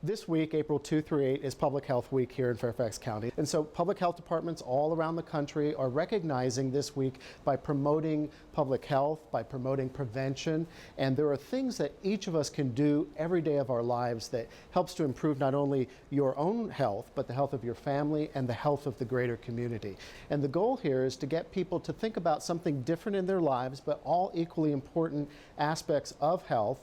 This week, April 2 through 8, is Public Health Week here in Fairfax County. And so public health departments all around the country are recognizing this week by promoting public health, by promoting prevention. And there are things that each of us can do every day of our lives that helps to improve not only your own health, but the health of your family and the health of the greater community. And the goal here is to get people to think about something different in their lives, but all equally important aspects of health.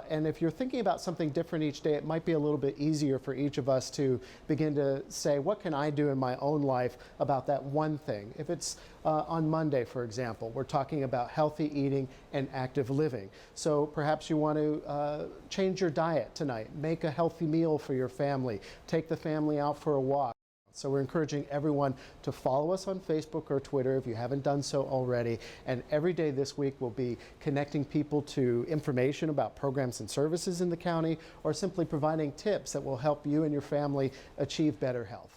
And if you're thinking about something different each day, it might be a little bit easier for each of us to begin to say, what can I do in my own life about that one thing? If it's on Monday, for example, we're talking about healthy eating and active living. So perhaps you want to change your diet tonight, make a healthy meal for your family, take the family out for a walk. So we're encouraging everyone to follow us on Facebook or Twitter if you haven't done so already. And every day this week we'll be connecting people to information about programs and services in the county, or simply providing tips that will help you and your family achieve better health.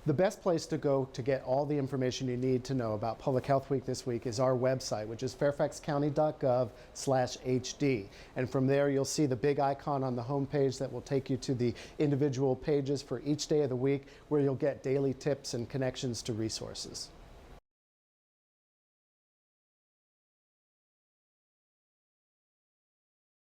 The best place to go to get all the information you need to know about Public Health Week this week is our website, which is fairfaxcounty.gov/HD. And from there, you'll see the big icon on the homepage that will take you to the individual pages for each day of the week, where you'll get daily tips and connections to resources.